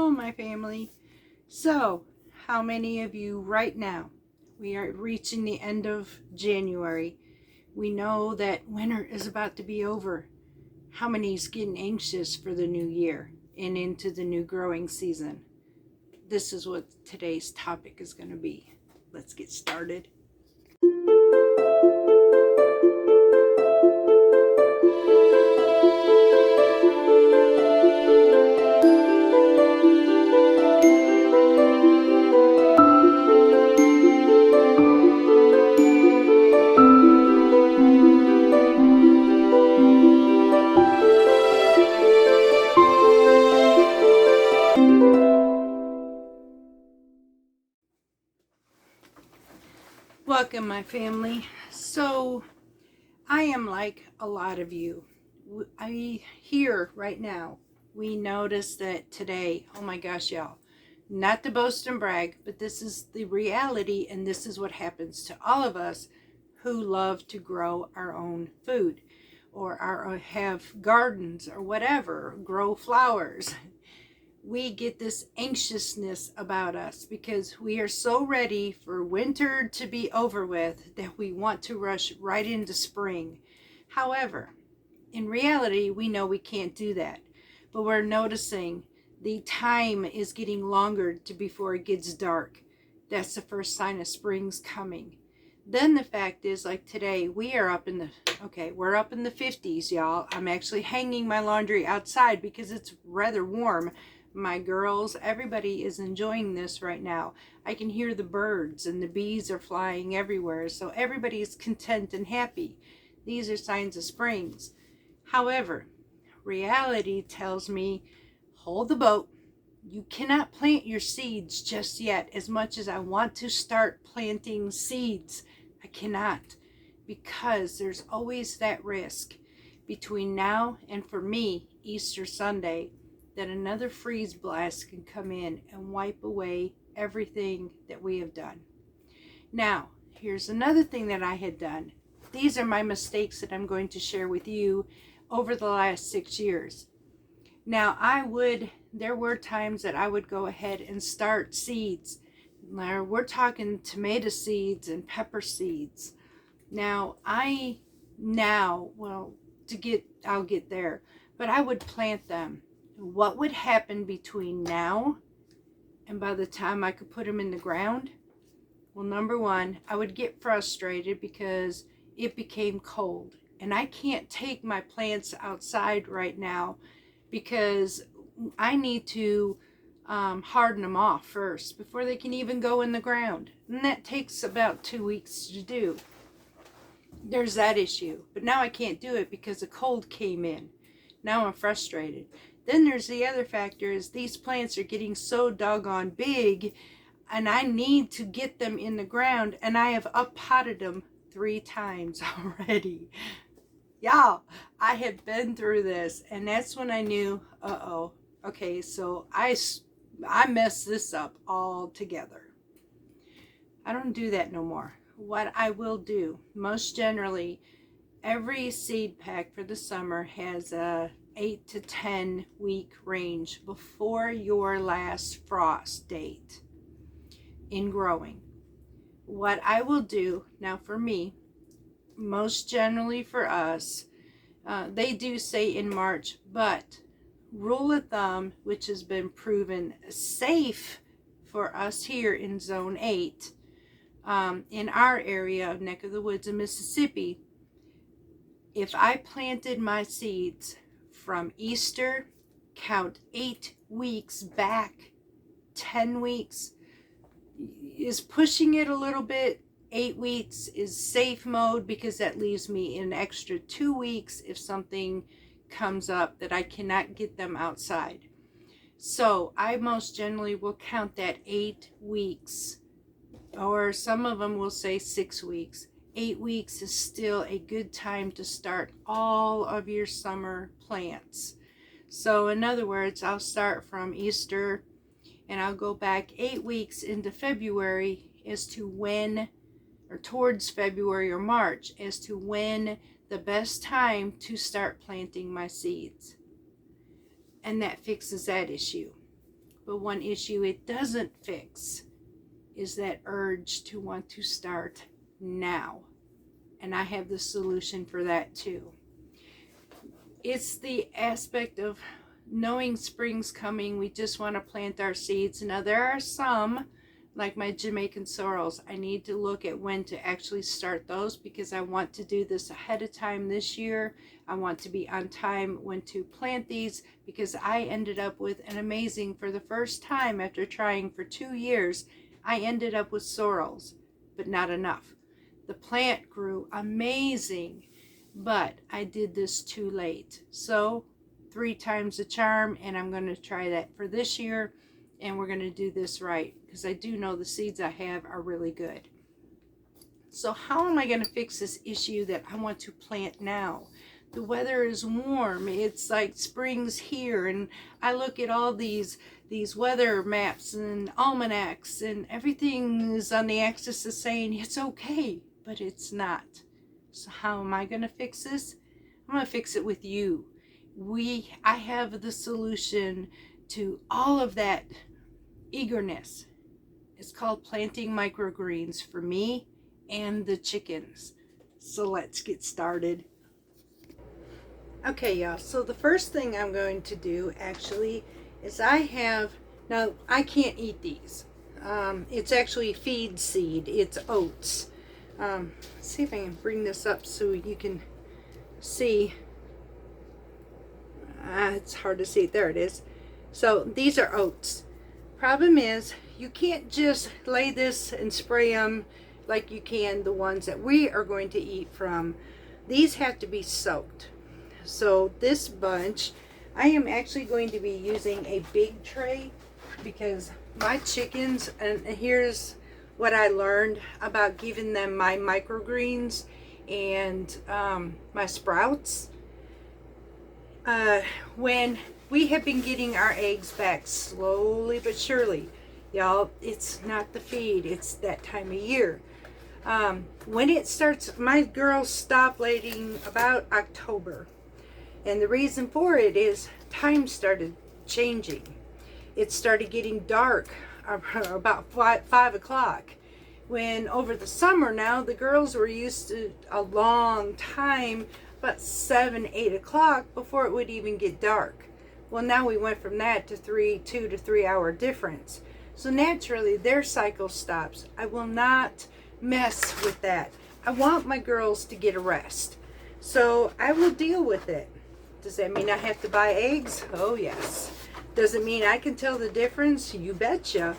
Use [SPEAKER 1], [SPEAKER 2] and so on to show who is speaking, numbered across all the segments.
[SPEAKER 1] Hello, my family. So, how many of you right now, we are reaching the end of January. We know that winter is about to be over. How many is getting anxious for the new year and into the new growing season? This is what today's topic is going to be. Let's get started. Welcome, my family. So, I am like a lot of you. Here right now, we notice that today, oh my gosh, y'all, not to boast and brag, but this is the reality, and this is what happens to all of us who love to grow our own food or have gardens or whatever, grow flowers. We get this anxiousness about us because we are so ready for winter to be over with that we want to rush right into spring. However, in reality, we know we can't do that, but we're noticing the time is getting longer to before it gets dark. That's the first sign of spring's coming. Then the fact is, like today, we're up in the 50s, y'all. I'm actually hanging my laundry outside because it's rather warm. My girls, everybody is enjoying this right now. I can hear the birds and the bees are flying everywhere, so everybody is content and happy. These are signs of springs. However, reality tells me, hold the boat. You cannot plant your seeds just yet. As much as I want to start planting seeds, I cannot, because there's always that risk between now and, for me, Easter Sunday, that another freeze blast can come in and wipe away everything that we have done. Now, here's another thing that I had done. These are my mistakes that I'm going to share with you over the last 6 years. Now, there were times that I would go ahead and start seeds. Now, we're talking tomato seeds and pepper seeds. I'll get there, but I would plant them. What would happen between now and by the time I could put them in the ground? Well, number one, I would get frustrated because it became cold, and I can't take my plants outside right now because I need to harden them off first before they can even go in the ground, and that takes about 2 weeks to do. There's that issue, but now I can't do it because the cold came in. Now I'm frustrated. Then there's the other factor, is these plants are getting so doggone big and I need to get them in the ground, and I have up-potted them 3 times already. Y'all, I have been through this, and that's when I knew, okay, so I messed this up altogether. I don't do that no more. What I will do, most generally, every seed pack for the summer has a 8 to 10 week range before your last frost date in growing. What I will do now, for me, most generally for us, they do say in March, but rule of thumb, which has been proven safe for us here in zone 8, in our area of neck of the woods in Mississippi, if I planted my seeds from Easter, count 8 weeks back, 10 weeks is pushing it a little bit. 8 weeks is safe mode because that leaves me an extra 2 weeks if something comes up that I cannot get them outside. So I most generally will count that 8 weeks, or some of them will say 6 weeks. 8 weeks is still a good time to start all of your summer plants. So in other words, I'll start from Easter and I'll go back 8 weeks into February as to when, or towards February or March, as to when the best time to start planting my seeds. And that fixes that issue. But one issue it doesn't fix is that urge to want to start now. And I have the solution for that too. It's the aspect of knowing spring's coming. We just want to plant our seeds. Now there are some, like my Jamaican sorrels, I need to look at when to actually start those, because I want to do this ahead of time this year. I want to be on time when to plant these, because I ended up with an amazing, for the first time after trying for 2 years, I ended up with sorrels, but not enough. The plant grew amazing, but I did this too late. So 3 times the charm, and I'm going to try that for this year, and we're going to do this right, because I do know the seeds I have are really good. So how am I going to fix this issue that I want to plant now? The weather is warm. It's like spring's here, and I look at all these weather maps and almanacs, and everything is on the axis of saying it's okay, but it's not. So how am I going to fix this? I'm going to fix it with you. I have the solution to all of that eagerness. It's called planting microgreens for me and the chickens. So let's get started. Okay, y'all, so the first thing I'm going to do actually is now I can't eat these. It's actually feed seed. It's oats. Let's see if I can bring this up so you can see. It's hard to see. There it is. So these are oats. Problem is, you can't just lay this and spray them like you can the ones that we are going to eat from. These have to be soaked. So this bunch, I am actually going to be using a big tray, because my chickens, and here's what I learned about giving them my microgreens and my sprouts. When we have been getting our eggs back slowly but surely, y'all, it's not the feed, it's that time of year. When it starts, my girls stop laying about October. And the reason for it is time started changing. It started getting dark about 5 o'clock. When over the summer now, the girls were used to a long time, about 7, 8 o'clock before it would even get dark. Well, now we went from that to 2 to 3 hour difference. So naturally their cycle stops. I will not mess with that. I want my girls to get a rest. So I will deal with it. Does that mean I have to buy eggs? Oh yes. Does it mean I can tell the difference? You betcha.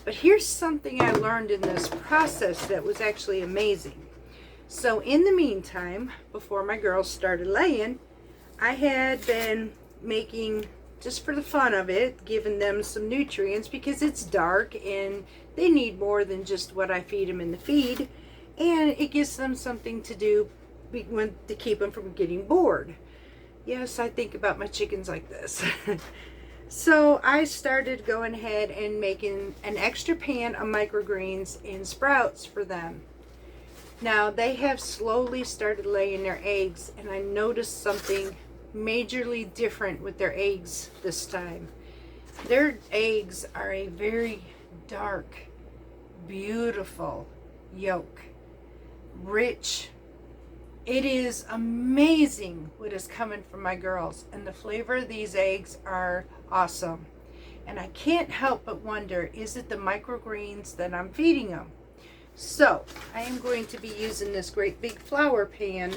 [SPEAKER 1] But here's something I learned in this process that was actually amazing. So in the meantime, before my girls started laying, I had been making, just for the fun of it, giving them some nutrients, because it's dark and they need more than just what I feed them in the feed, and it gives them something to do to keep them from getting bored. Yes, I think about my chickens like this. So I started going ahead and making an extra pan of microgreens and sprouts for them. Now they have slowly started laying their eggs, and I noticed something majorly different with their eggs this time. Their eggs are a very dark, beautiful yolk, rich. It is amazing what is coming from my girls, and the flavor of these eggs are awesome. And I can't help but wonder, is it the microgreens that I'm feeding them? So I am going to be using this great big flour pan,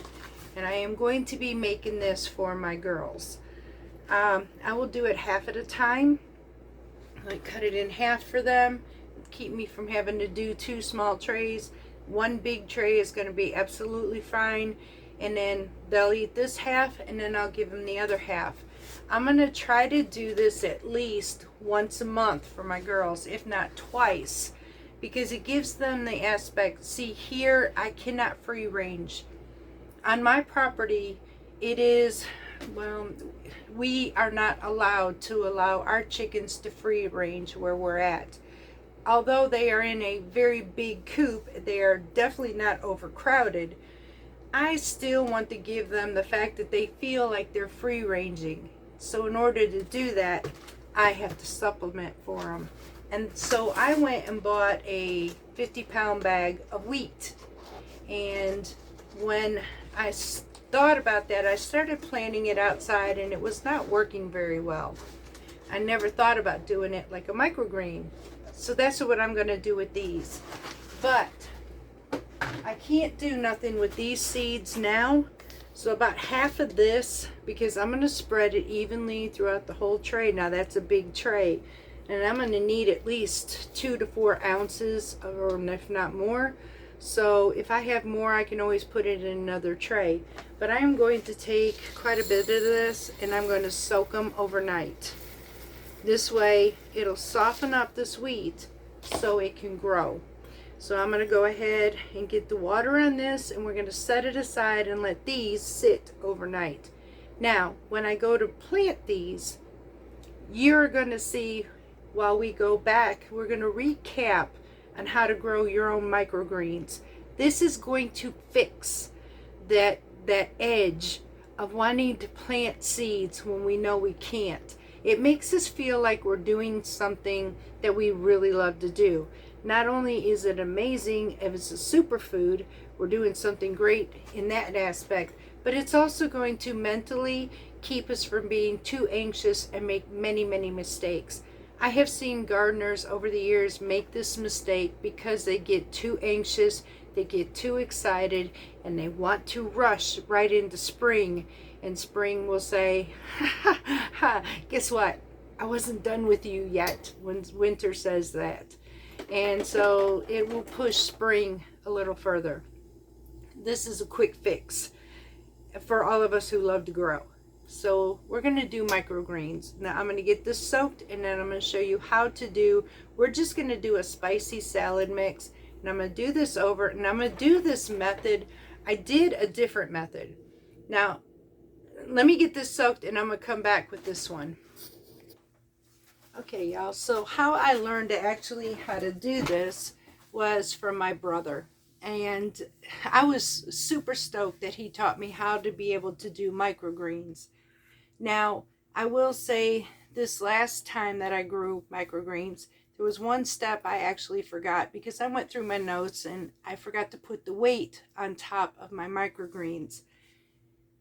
[SPEAKER 1] and I am going to be making this for my girls. I will do it half at a time. I cut it in half for them, keep me from having to do 2 small trays. 1 big tray is going to be absolutely fine, and then they'll eat this half, and then I'll give them the other half. I'm going to try to do this at least once a month for my girls, if not twice, because it gives them the aspect. See, here I cannot free range. On my property, it is, well, we are not allowed to allow our chickens to free range where we're at. Although they are in a very big coop, they are definitely not overcrowded. I still want to give them the fact that they feel like they're free ranging. So in order to do that, I have to supplement for them. And so I went and bought a 50-pound bag of wheat. And when I thought about that, I started planting it outside, and it was not working very well. I never thought about doing it like a microgreen. So that's what I'm going to do with these. But I can't do nothing with these seeds now. So about half of this, because I'm going to spread it evenly throughout the whole tray. Now that's a big tray. And I'm going to need at least 2 to 4 ounces, or if not more. So if I have more, I can always put it in another tray. But I am going to take quite a bit of this, and I'm going to soak them overnight. This way it'll soften up this wheat so it can grow. So I'm going to go ahead and get the water on this, and we're going to set it aside and let these sit overnight. Now, when I go to plant these, you're going to see, while we go back, we're going to recap on how to grow your own microgreens. This is going to fix that edge of wanting to plant seeds when we know we can't. It makes us feel like we're doing something that we really love to do. Not only is it amazing if it's a superfood, we're doing something great in that aspect, but it's also going to mentally keep us from being too anxious and make many, many mistakes. I have seen gardeners over the years make this mistake because they get too anxious, they get too excited, and they want to rush right into spring. And spring will say, guess what? I wasn't done with you yet, when winter says that. And so it will push spring a little further. This is a quick fix for all of us who love to grow. So we're going to do microgreens. Now I'm going to get this soaked, and then I'm going to show you how to do, we're just going to do a spicy salad mix. And I'm going to do this over, and I'm going to do this method. I did a different method. Now, let me get this soaked, and I'm going to come back with this one. Okay, y'all, so how I learned how to do this was from my brother. And I was super stoked that he taught me how to be able to do microgreens. Now, I will say this last time that I grew microgreens, there was one step I actually forgot, because I went through my notes and I forgot to put the weight on top of my microgreens.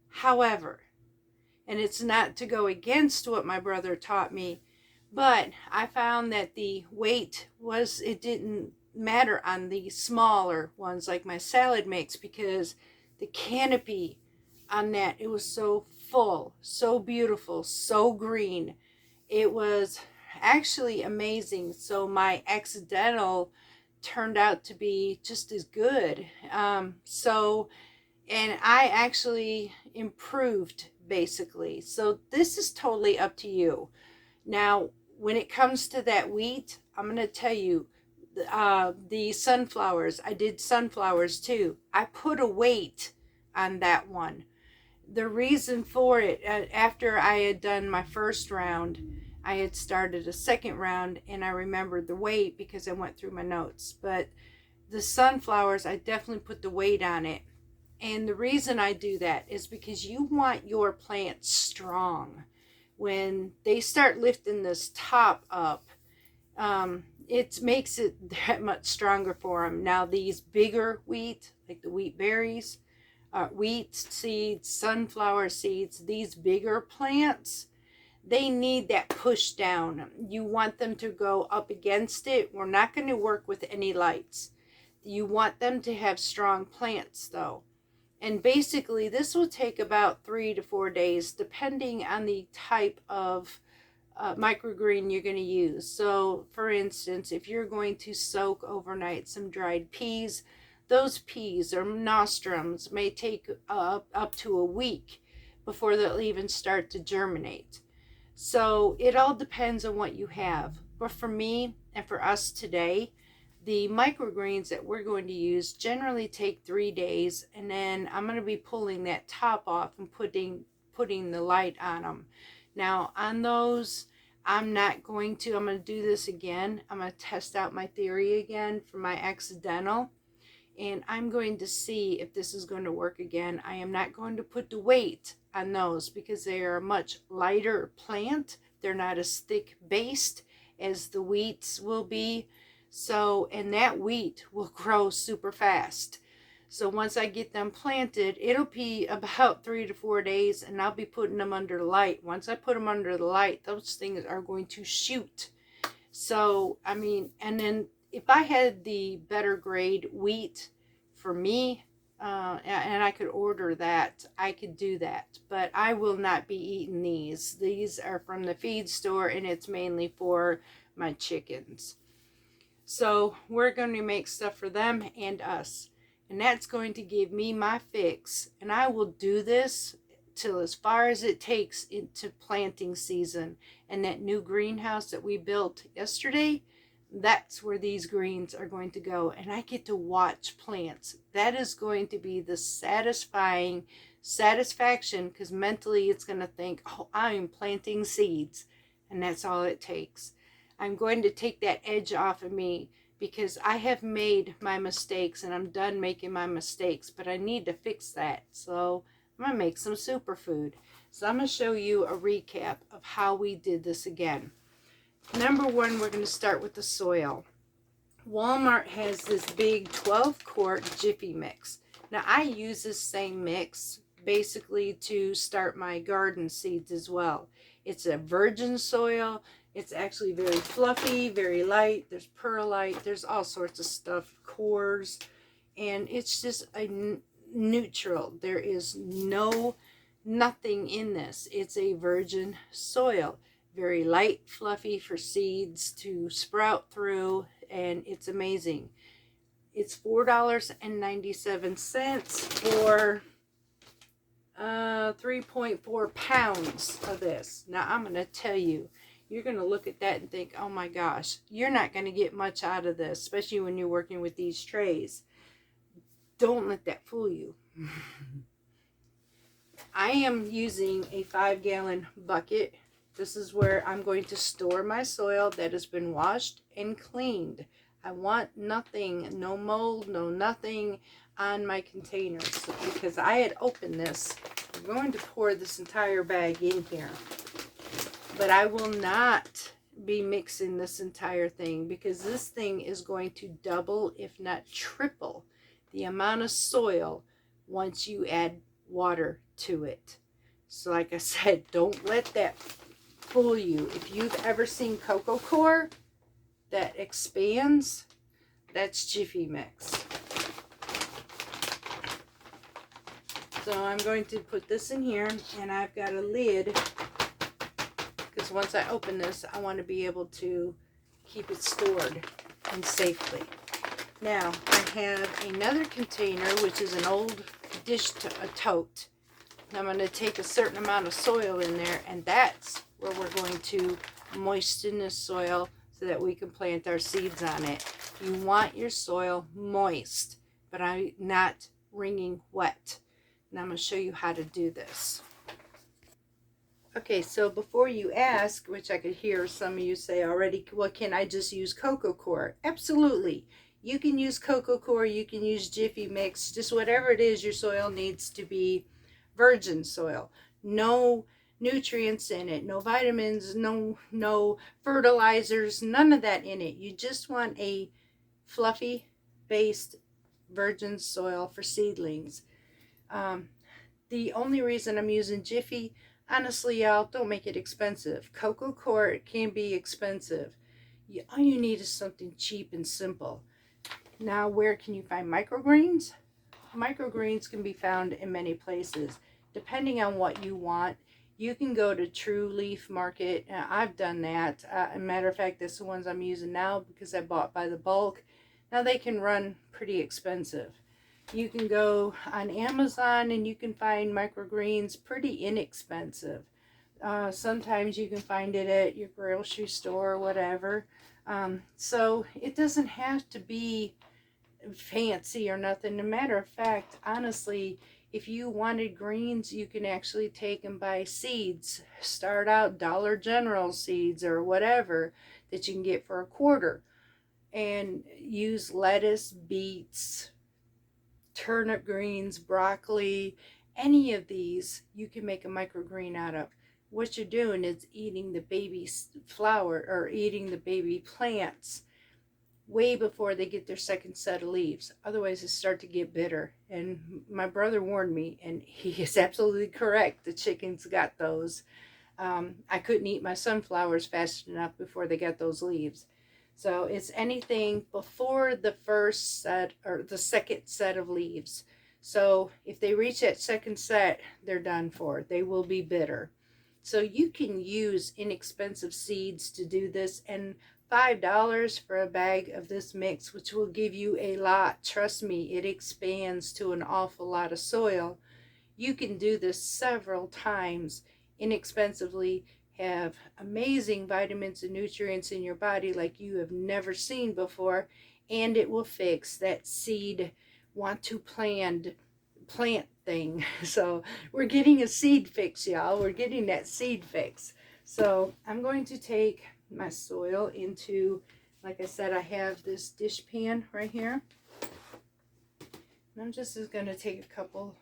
[SPEAKER 1] However, and it's not to go against what my brother taught me, but I found that the weight it didn't matter on the smaller ones like my salad mix, because the canopy on that, it was so full, so beautiful, so green. It was actually amazing. So my accidental turned out to be just as good. And I actually improved basically. So this is totally up to you. Now, when it comes to that wheat, I'm going to tell you, the sunflowers, I did sunflowers too. I put a weight on that one. The reason for it, after I had done my first round, I had started a second round, and I remembered the weight because I went through my notes. But the sunflowers, I definitely put the weight on it. And the reason I do that is because you want your plant strong. When they start lifting this top up, it makes it that much stronger for them. Now these bigger wheat, like the wheat berries, wheat seeds, sunflower seeds, these bigger plants, they need that push down. You want them to go up against it. We're not going to work with any lights. You want them to have strong plants though. And basically this will take about 3 to 4 days depending on the type of microgreen you're going to use. So for instance, if you're going to soak overnight some dried peas, those peas or nostrums may take up to a week before they'll even start to germinate. So it all depends on what you have. But for me and for us today, the microgreens that we're going to use generally take 3 days, and then I'm going to be pulling that top off and putting the light on them. Now on those, I'm going to do this again. I'm going to test out my theory again for my accidental, and I'm going to see if this is going to work again. I am not going to put the weight on those because they are a much lighter plant They're not as thick based as the wheats will be. So, and that wheat will grow super fast. So once I get them planted, it'll be about 3 to 4 days, and I'll be putting them under the light. Once I put them under the light, those things are going to shoot. So, I mean, and then if I had the better grade wheat for me, and I could order that, I could do that. But I will not be eating these. These are from the feed store, and it's mainly for my chickens. So we're going to make stuff for them and us. And that's going to give me my fix. And I will do this till as far as it takes into planting season. And that new greenhouse that we built yesterday, that's where these greens are going to go. And I get to watch plants. That is going to be the satisfaction, because mentally it's going to think, oh, I'm planting seeds. And that's all it takes. I'm going to take that edge off of me, because I have made my mistakes and I'm done making my mistakes, but I need to fix that. So I'm going to make some superfood. So I'm going to show you a recap of how we did this again. Number one, we're going to start with the soil. Walmart has this big 12-quart Jiffy mix. Now I use this same mix basically to start my garden seeds as well. It's a virgin soil. It's actually very fluffy, very light. There's perlite. There's all sorts of stuff, cores. And it's just a neutral. There is nothing in this. It's a virgin soil. Very light, fluffy for seeds to sprout through. And it's amazing. It's $4.97 for 3.4 pounds of this. Now I'm going to tell you, you're going to look at that and think, oh my gosh, you're not going to get much out of this, especially when you're working with these trays. Don't let that fool you. I am using a 5-gallon bucket. This is where I'm going to store my soil that has been washed and cleaned. I want nothing, no mold, no nothing on my containers, because I had opened this. I'm going to pour this entire bag in here. But I will not be mixing this entire thing, because this thing is going to double, if not triple, the amount of soil once you add water to it. So like I said, don't let that fool you. If you've ever seen cocoa core that expands, that's Jiffy mix. So I'm going to put this in here, and I've got a lid, because once I open this, I want to be able to keep it stored and safely. Now, I have another container, which is an old dish tote. I'm going to take a certain amount of soil in there, and that's where we're going to moisten this soil so that we can plant our seeds on it. You want your soil moist, but I'm not wringing wet. Now I'm going to show you how to do this. Okay, so before you ask, which I could hear some of you say already, well, can I just use cocoa core? Absolutely. You can use cocoa core, you can use Jiffy mix, just whatever it is your soil needs to be virgin soil. No nutrients in it, no vitamins, no fertilizers, none of that in it. You just want a fluffy based virgin soil for seedlings. The only reason I'm using Jiffy, honestly, y'all, don't make it expensive. Cocoa core can be expensive. All you need is something cheap and simple. Now, where can you find microgreens? Microgreens can be found in many places. Depending on what you want, you can go to True Leaf Market. I've done that. As a matter of fact, this is the ones I'm using now because I bought by the bulk. Now, they can run pretty expensive. You can go on Amazon and you can find microgreens pretty inexpensive. Sometimes you can find it at your grocery store or whatever. So it doesn't have to be fancy or nothing. As a matter of fact, honestly, if you wanted greens, you can actually take and buy seeds. Start out Dollar General seeds or whatever that you can get for $1, and use lettuce, beets, turnip greens, broccoli, any of these you can make a microgreen out of. what you're doing is eating the baby flower or eating the baby plants way before they get their second set of leaves. Otherwise, it start to get bitter. And my brother warned me, and he is absolutely correct. The chickens got those. I couldn't eat my sunflowers fast enough before they got those leaves. So it's anything before the first set or the second set of leaves. So if they reach that second set, they're done for. They will be bitter. So you can use inexpensive seeds to do this, and $5 for a bag of this mix, which will give you a lot. Trust me, it expands to an awful lot of soil. You can do this several times inexpensively, have amazing vitamins and nutrients in your body like you have never seen before, and it will fix that seed want to plant thing. So we're getting a seed fix, y'all. We're getting that seed fix. So I'm going to take my soil into, like I said, I have this dish pan right here. And I'm just going to take a couple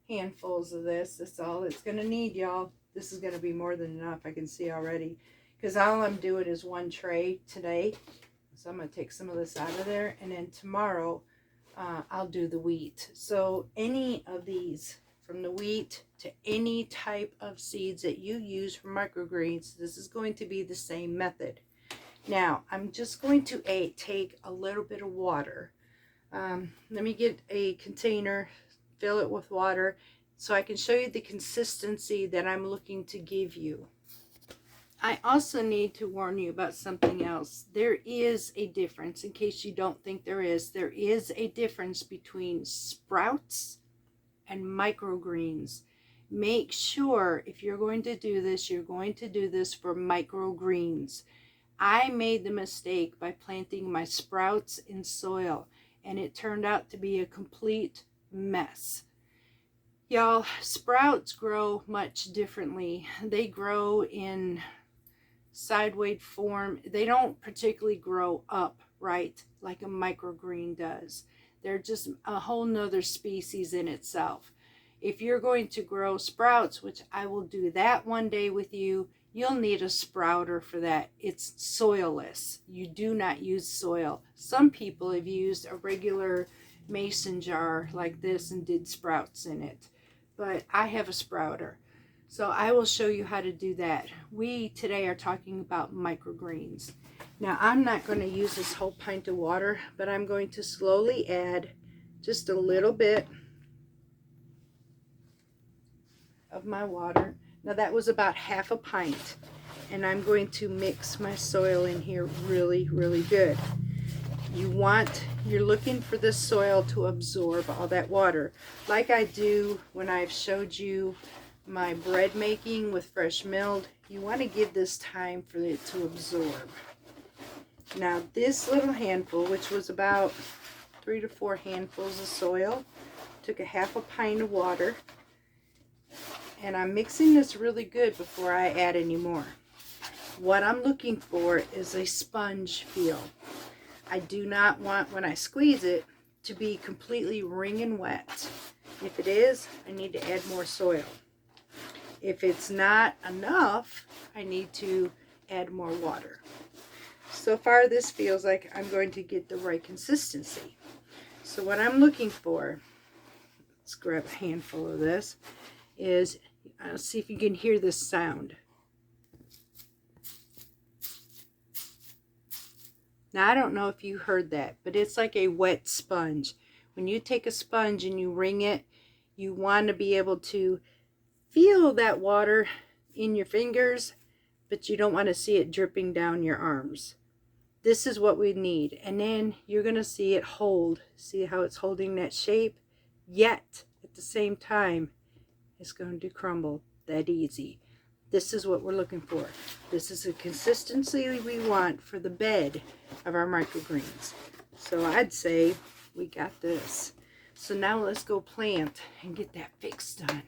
[SPEAKER 1] handfuls of this. That's all it's going to need, y'all. This is going to be more than enough, I can see already. Because all I'm doing is one tray today. So I'm going to take some of this out of there. And then tomorrow, I'll do the wheat. So any of these, from the wheat to any type of seeds that you use for microgreens, this is going to be the same method. Now, I'm just going to take a little bit of water. Let me get a container, fill it with water, so I can show you the consistency that I'm looking to give you. I also need to warn you about something else. There is a difference, in case you don't think there is a difference between sprouts and microgreens. Make sure if you're going to do this, you're going to do this for microgreens. I made the mistake by planting my sprouts in soil, and it turned out to be a complete mess. Y'all, sprouts grow much differently. They grow in sideways form. They don't particularly grow up, right, like a microgreen does. They're just a whole nother species in itself. If you're going to grow sprouts, which I will do that one day with you, you'll need a sprouter for that. It's soilless. You do not use soil. Some people have used a regular mason jar like this and did sprouts in it, but I have a sprouter. So I will show you how to do that. We today are talking about microgreens. Now I'm not going to use this whole pint of water, but I'm going to slowly add just a little bit of my water. Now that was about half a pint, and I'm going to mix my soil in here really, really good. You're looking for this soil to absorb all that water, like I do when I've showed you my bread making with fresh milled. You want to give this time for it to absorb. Now this little handful, which was about 3 to 4 handfuls of soil, took a half a pint of water, and I'm mixing this really good before I add any more. What I'm looking for is a sponge feel. I do not want, when I squeeze it, to be completely wringing wet. If it is, I need to add more soil. If it's not enough, I need to add more water. So far, this feels like I'm going to get the right consistency. So what I'm looking for, let's grab a handful of this, is, see if you can hear this sound. Now, I don't know if you heard that, but it's like a wet sponge. When you take a sponge and you wring it, you want to be able to feel that water in your fingers, but you don't want to see it dripping down your arms. This is what we need. And then you're going to see it hold. See how it's holding that shape? Yet, at the same time, it's going to crumble that easy. This is what we're looking for. This is the consistency we want for the bed of our microgreens. So I'd say we got this. So now let's go plant and get that fix done.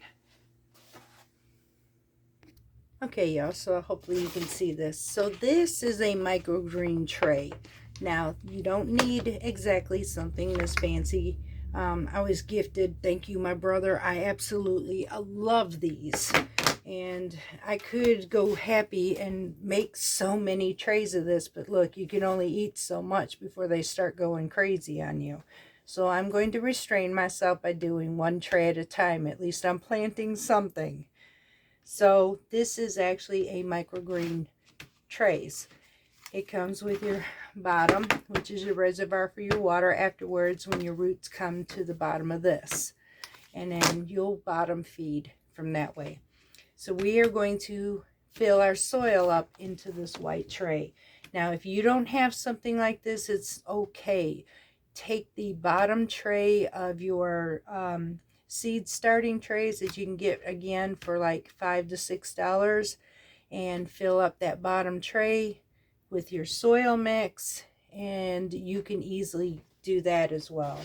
[SPEAKER 1] Okay, y'all, so hopefully you can see this. So this is a microgreen tray. Now, you don't need exactly something this fancy. I was gifted, thank you, my brother. I absolutely love these. And I could go happy and make so many trays of this, but look, you can only eat so much before they start going crazy on you. So I'm going to restrain myself by doing one tray at a time. At least I'm planting something. So this is actually a microgreen trays. It comes with your bottom, which is your reservoir for your water afterwards when your roots come to the bottom of this. And then you'll bottom feed from that way. So we are going to fill our soil up into this white tray. Now, if you don't have something like this, it's okay. Take the bottom tray of your seed starting trays that you can get again for like $5 to $6 and fill up that bottom tray with your soil mix, and you can easily do that as well.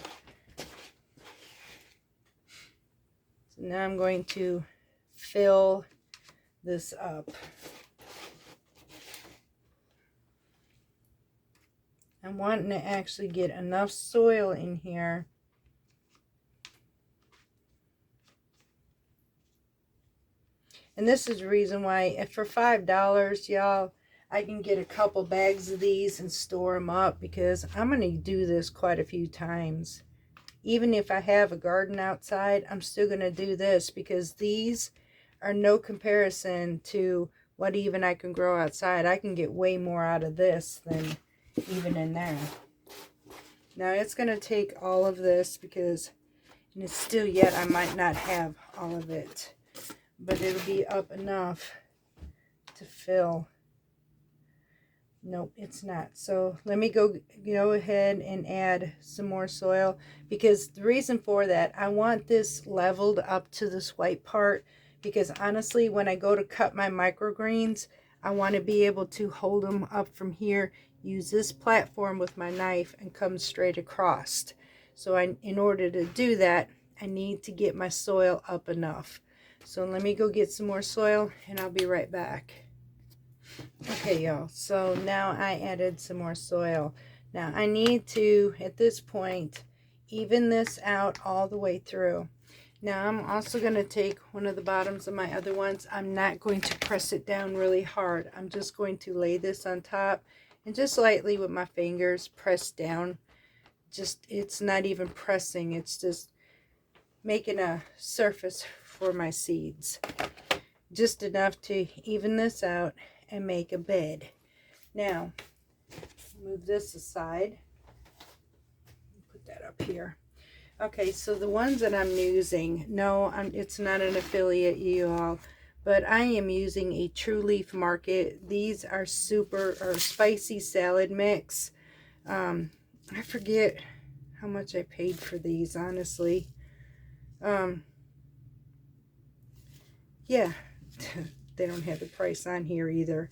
[SPEAKER 1] So now I'm going to fill this up. I'm wanting to actually get enough soil in here and this is the reason why, if for $5, y'all, I can get a couple bags of these and store them up, because I'm going to do this quite a few times. Even if I have a garden outside, I'm still going to do this, because these are no comparison to what even I can grow outside. I can get way more out of this than even in there. Now it's going to take all of this, because, and it's still yet, I might not have all of it, but it'll be up enough to fill. Nope, it's not. So let me go ahead and add some more soil, because the reason for that, I want this leveled up to this white part, because honestly, when I go to cut my microgreens, I want to be able to hold them up from here, use this platform with my knife, and come straight across. So in order to do that, I need to get my soil up enough. So let me go get some more soil, and I'll be right back. Okay, y'all, so now I added some more soil. Now I need to, at this point, even this out all the way through. Now I'm also going to take one of the bottoms of my other ones. I'm not going to press it down really hard. I'm just going to lay this on top and just lightly with my fingers press down. Just, it's not even pressing, it's just making a surface for my seeds. Just enough to even this out and make a bed. Now, move this aside. Put that up here. Okay, so the ones that I'm using, no, it's not an affiliate, you all, but I am using a True Leaf Market. These are spicy salad mix. I forget how much I paid for these, honestly. Yeah, they don't have the price on here either.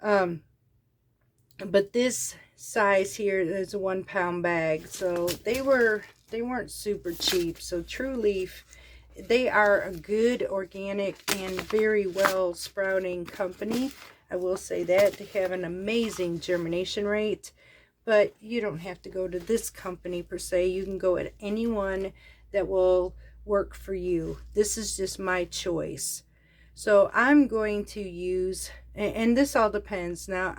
[SPEAKER 1] But this size here is a 1 pound bag, so they weren't super cheap. So True Leaf, they are a good organic and very well sprouting company. I will say that. They have an amazing germination rate, but you don't have to go to this company per se. You can go at anyone that will work for you. This is just my choice. So I'm going to use, and this all depends. Now,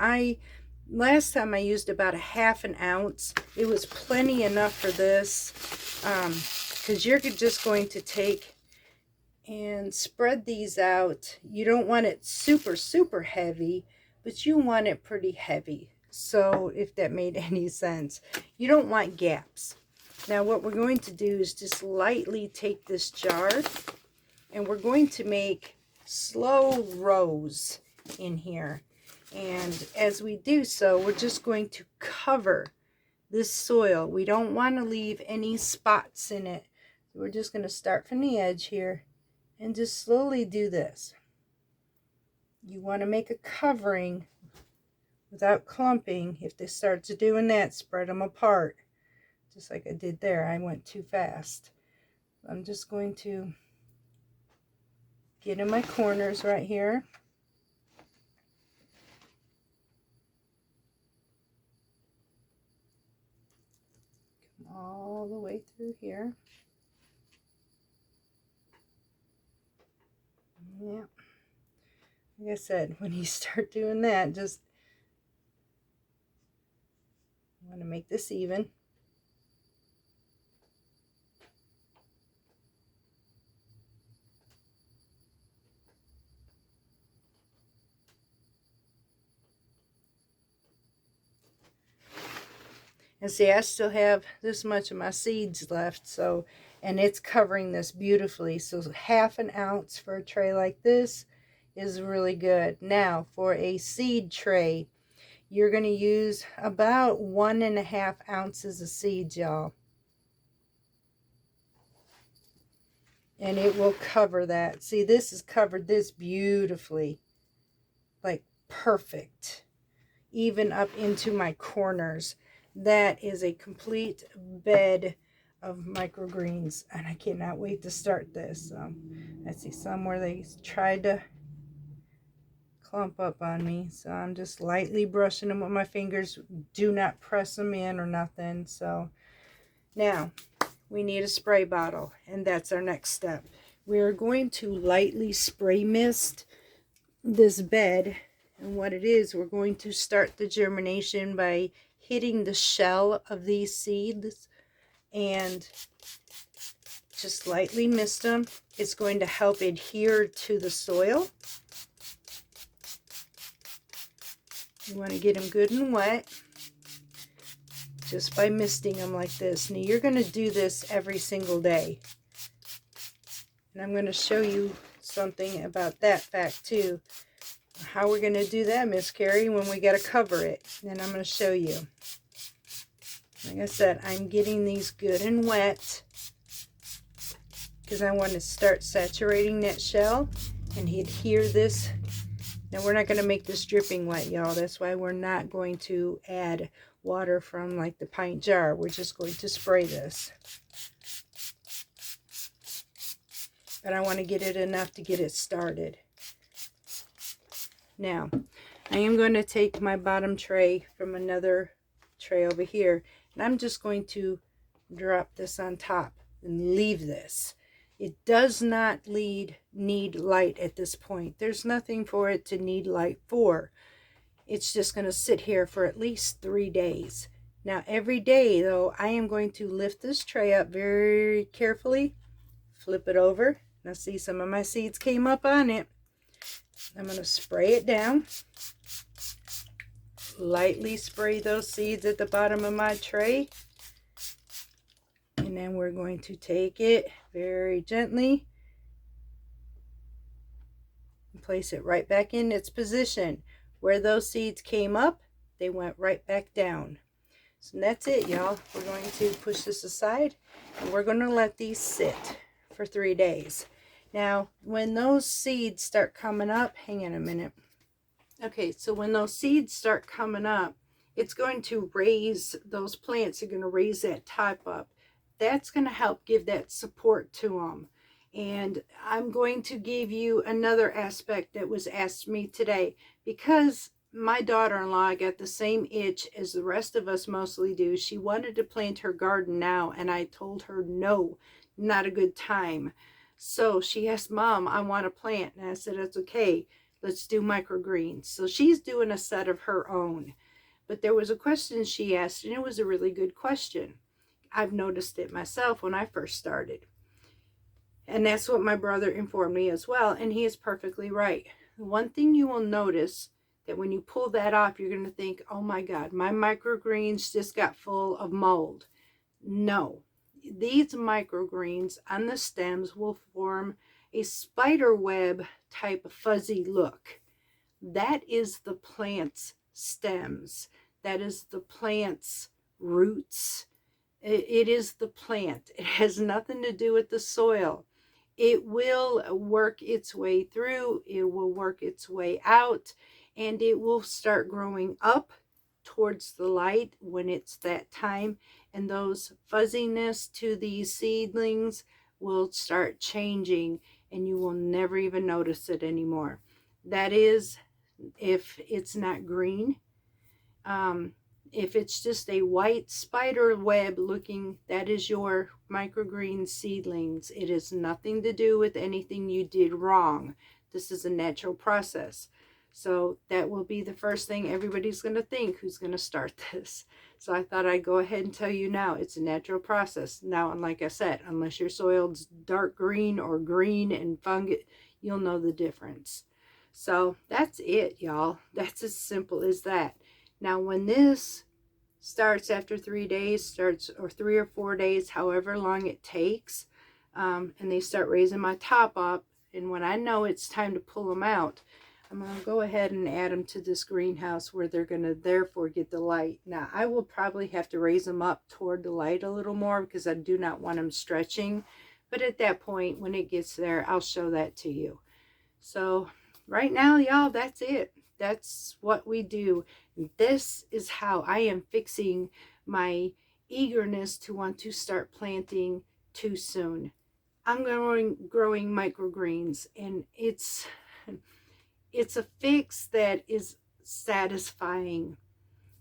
[SPEAKER 1] last time I used about a ½ an ounce. It was plenty enough for this, because you're just going to take and spread these out. You don't want it super heavy, but you want it pretty heavy. So if that made any sense, you don't want gaps. Now what we're going to do is just lightly take this jar, and we're going to make slow rows in here. And as we do so, we're just going to cover this soil. We don't want to leave any spots in it. We're just going to start from the edge here and just slowly do this. You want to make a covering without clumping. If this starts doing that, spread them apart. Just like I did there. I went too fast. I'm just going to get in my corners right here. Come all the way through here. Yep. like I said, when you start doing that, just want to make this even. And see, I still have this much of my seeds left, so, and it's covering this beautifully. So 1/2 ounce for a tray like this is really good. Now, for a seed tray, you're going to use about 1.5 ounces of seeds, y'all. And it will cover that. See, this has covered this beautifully. Like perfect. Even up into my corners. That is a complete bed of microgreens, and I cannot wait to start this. I see some where they tried to clump up on me, so I'm just lightly brushing them with my fingers. Do not press them in or nothing. So now we need a spray bottle, and that's our next step. We're going to lightly spray mist this bed. And what it is, we're going to start the germination by hitting the shell of these seeds and just lightly mist them. It's going to help adhere to the soil. You want to get them good and wet just by misting them like this. Now you're going to do this every single day. And I'm going to show you something about that fact too. How we're going to do that, Miss Carrie, when we got to cover it. Then I'm going to show you. Like I said, I'm getting these good and wet because I want to start saturating that shell and adhere this. Now we're not going to make this dripping wet, y'all. That's why we're not going to add water from like the pint jar. We're just going to spray this. But I want to get it enough to get it started. Now, I am going to take my bottom tray from another tray over here, and I'm just going to drop this on top and leave this. It does not need light at this point. There's nothing for it to need light for. It's just going to sit here for at least 3 days. Now, every day, though, I am going to lift this tray up very carefully, flip it over. Now, see, some of my seeds came up on it. I'm going to spray it down. Lightly spray those seeds at the bottom of my tray. And then we're going to take it very gently and place it right back in its position. Where those seeds came up, they went right back down. So that's it, y'all. We're going to push this aside and we're going to let these sit for 3 days. Now, when those seeds start coming up, hang on a minute. Okay, so when those seeds start coming up, it's going to raise, those plants are going to raise that top up. That's going to help give that support to them. And I'm going to give you another aspect that was asked me today, because my daughter-in-law got the same itch as the rest of us mostly do. She wanted to plant her garden now, and I told her no, not a good time. So she asked, Mom, I want to plant. And I said, that's okay. Let's do microgreens. So she's doing a set of her own. But there was a question she asked, and it was a really good question. I've noticed it myself when I first started. And that's what my brother informed me as well. And he is perfectly right. One thing you will notice that when you pull that off, you're going to think, oh my God, my microgreens just got full of mold. No. These microgreens on the stems will form a spider web type of fuzzy look. That is the plant's stems. That is the plant's roots. It is the plant. It has nothing to do with the soil. It will work its way through. It will work its way out. And it will start growing up towards the light when it's that time. And those fuzziness to these seedlings will start changing, and you will never even notice it anymore. That is, if it's not green. If it's just a white spider web looking, that is your microgreen seedlings. It has nothing to do with anything you did wrong. This is a natural process. So that will be the first thing everybody's going to think who's going to start this. So I thought I'd go ahead and tell you now, it's a natural process. Now, and like I said, unless your soil's dark green or green and fungus, you'll know the difference. So that's it, y'all. That's as simple as that. Now, when this starts after 3 days, or 3 or 4 days, however long it takes, and they start raising my top up, and when I know it's time to pull them out, I'm going to go ahead and add them to this greenhouse where they're going to therefore get the light. Now, I will probably have to raise them up toward the light a little more because I do not want them stretching. But at that point, when it gets there, I'll show that to you. So right now, y'all, that's it. That's what we do. This is how I am fixing my eagerness to want to start planting too soon. I'm growing microgreens, and it's a fix that is satisfying.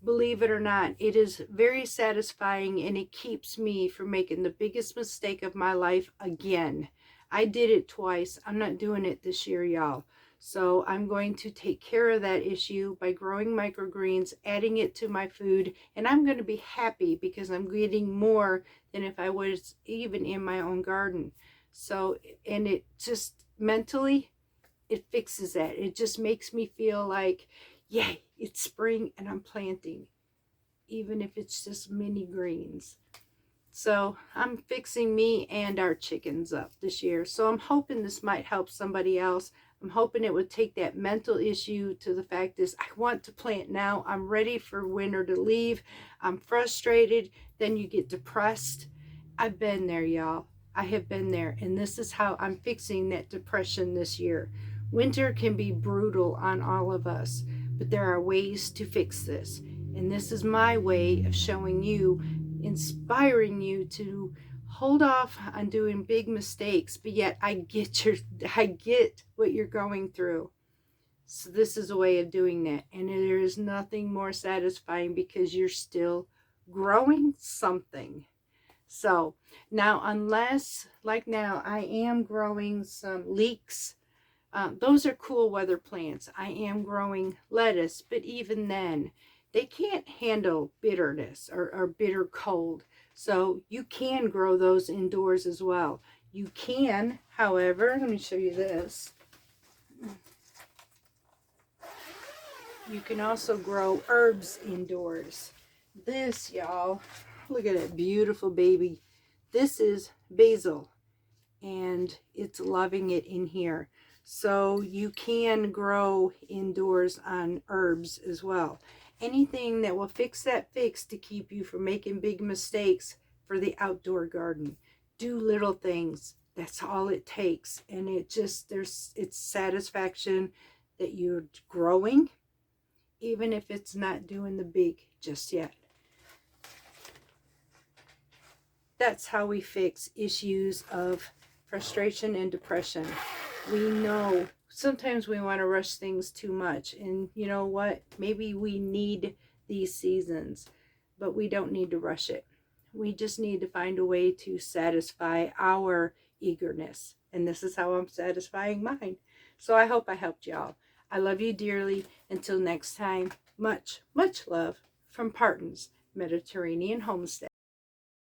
[SPEAKER 1] Believe it or not, it is very satisfying, and it keeps me from making the biggest mistake of my life again. I did it twice. I'm not doing it this year, y'all. So I'm going to take care of that issue by growing microgreens, adding it to my food, and I'm going to be happy because I'm getting more than if I was even in my own garden. So, and it just mentally, it fixes that. It just makes me feel like, yay, it's spring and I'm planting, even if it's just mini greens. So I'm fixing me and our chickens up this year. So I'm hoping this might help somebody else. I'm hoping it would take that mental issue to the fact is I want to plant now. I'm ready for winter to leave. I'm frustrated. Then you get depressed. I've been there, y'all. I have been there. And this is how I'm fixing that depression this year. Winter can be brutal on all of us, but there are ways to fix this. And this is my way of showing you, inspiring you to hold off on doing big mistakes, but yet I get what you're going through. So this is a way of doing that. And there is nothing more satisfying because you're still growing something. So now, unless, like now, I am growing some leeks. Those are cool weather plants. I am growing lettuce, but even then, they can't handle bitterness or bitter cold. So you can grow those indoors as well. You can, however, let me show you this. You can also grow herbs indoors. This, y'all, look at that beautiful baby. This is basil, and it's loving it in here. So you can grow indoors on herbs as well. Anything that will fix that fix to keep you from making big mistakes for the outdoor garden. Do little things. That's all it takes. And it just, it's satisfaction that you're growing, even if it's not doing the big just yet. That's how we fix issues of frustration and depression. We know sometimes we want to rush things too much, and you know what? Maybe we need these seasons, but we don't need to rush it. We just need to find a way to satisfy our eagerness, and this is how I'm satisfying mine. So I hope I helped y'all. I love you dearly. Until next time, much, much love from Parton's Mediterranean Homestead.